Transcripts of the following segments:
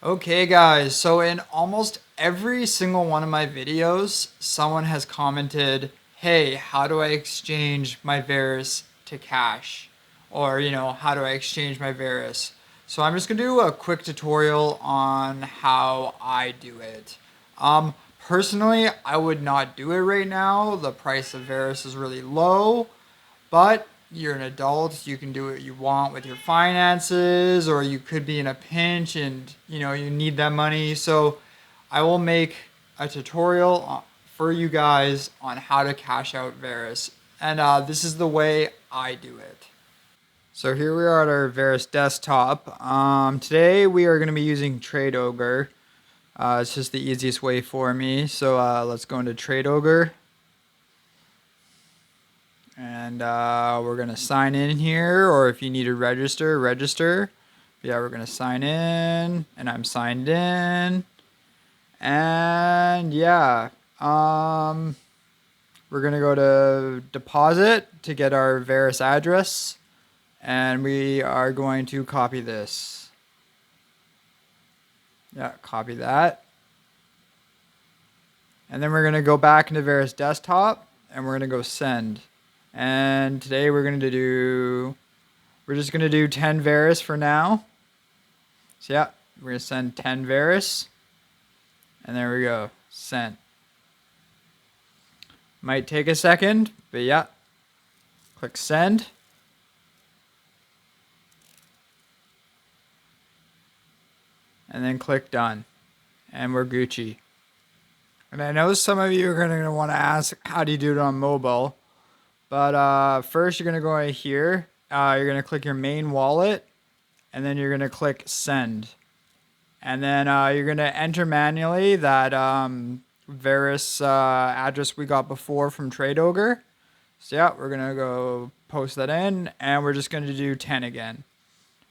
Okay guys, so in almost every single one of my videos, someone has commented, hey, how do I exchange my Verus to cash? Or, how do I exchange my Verus? So I'm just gonna do a quick tutorial on how I do it. Personally, I would not do it right now. The price of Verus is really low. But you're an adult, you can do what you want with your finances, or you could be in a pinch and you need that money. So I will make a tutorial for you guys on how to cash out Verus. And this is the way I do it. So here we are at our Verus desktop. Today we are going to be using TradeOgre. It's just the easiest way for me. So let's go into TradeOgre. And we're going to sign in here, or if you need to register. Yeah, we're going to sign in, and I'm signed in. And yeah, we're going to go to deposit to get our Verus address. And we are going to copy this. Yeah, copy that. And then we're going to go back into Verus desktop, and we're going to go send. And today we're just going to do 10 Verus for now. So yeah, we're going to send 10 Verus. And there we go, sent. Might take a second, but yeah. Click send. And then click done. And we're Gucci. And I know some of you are going to want to ask, how do you do it on mobile? But first you're going to go right here. You're going to click your main wallet. And then you're going to click send. And then you're going to enter manually that Verus address we got before from TradeOgre. So yeah, we're going to go post that in. And we're just going to do 10 again.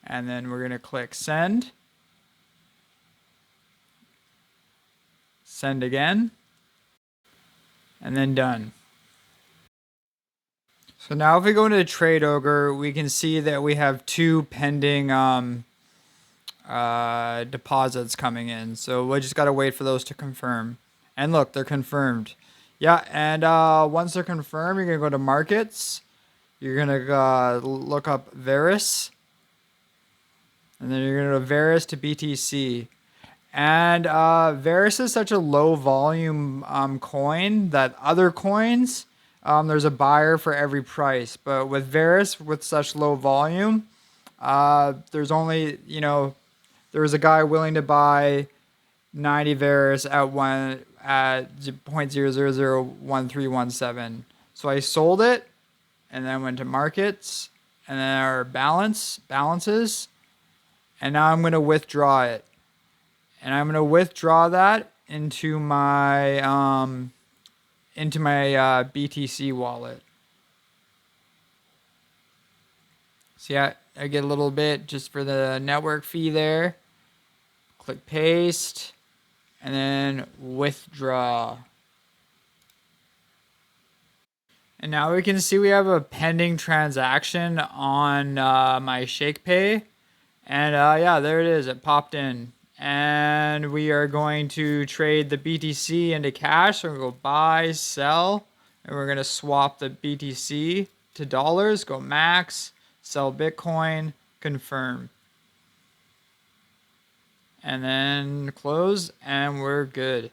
And then we're going to click send. Send again. And then done. So now if we go into TradeOgre, we can see that we have two pending deposits coming in. So we just got to wait for those to confirm. And look, they're confirmed. Yeah, and once they're confirmed, you're going to go to markets. You're going to look up Verus. And then you're going to go Verus to BTC. And Verus is such a low volume coin that other coins, there's a buyer for every price. But with Verus, with such low volume, there's only, there was a guy willing to buy 90 Verus at 0.0001317. So I sold it, and then went to markets, and then our balances, and now I'm going to withdraw it. And I'm going to withdraw that into my BTC wallet. So yeah, I get a little bit just for the network fee there. Click paste, and then withdraw. And now we can see we have a pending transaction on my Shakepay. And yeah, there it is. It popped in. And we are going to trade the BTC into cash. So we're going to go buy, sell. And we're going to swap the BTC to dollars. Go max, sell Bitcoin, confirm. And then close, and we're good.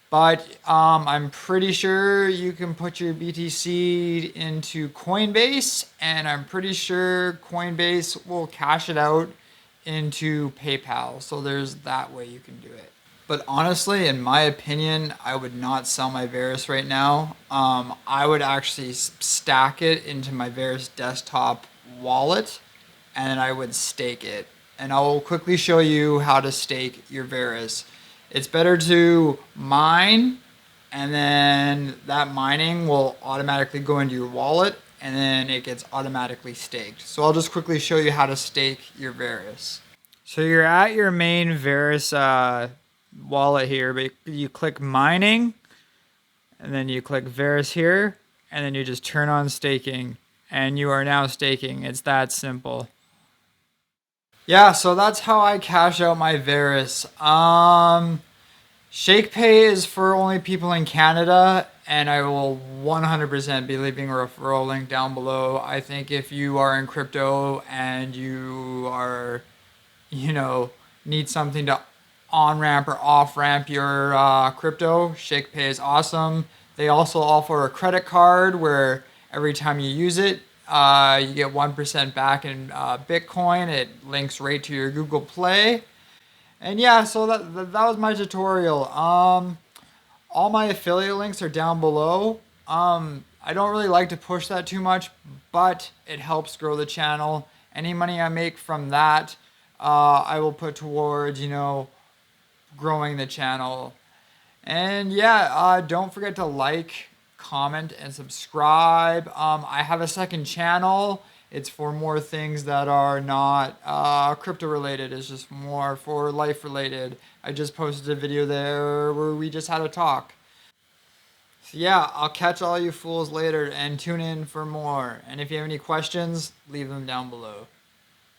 But I'm pretty sure you can put your BTC into Coinbase. And I'm pretty sure Coinbase will cash it out into PayPal. So there's that way you can do it. But honestly, in my opinion, I would not sell my Verus right now. I would actually stack it into my Verus desktop wallet, and I would stake it. And I will quickly show you how to stake your Verus. It's better to mine, and then that mining will automatically go into your wallet, and then it gets automatically staked. So I'll just quickly show you how to stake your Verus. So you're at your main Verus wallet here, but you click mining, and then you click Verus here, and then you just turn on staking, and you are now staking. It's that simple. Yeah, so that's how I cash out my Verus. Shakepay is for only people in Canada, and I will 100% be leaving a referral link down below. I think if you are in crypto and you are, you know, need something to on ramp or off ramp your crypto, Shakepay is awesome. They also offer a credit card where every time you use it, you get 1% back in Bitcoin. It links right to your Google Play. And yeah, so that was my tutorial. All my affiliate links are down below. I don't really like to push that too much, but it helps grow the channel. Any money I make from that, I will put towards, growing the channel. And yeah, don't forget to like, comment, and subscribe. I have a second channel. It's for more things that are not crypto related. It's just more for life related. I just posted a video there where we just had a talk. So yeah, I'll catch all you fools later and tune in for more. And if you have any questions, leave them down below.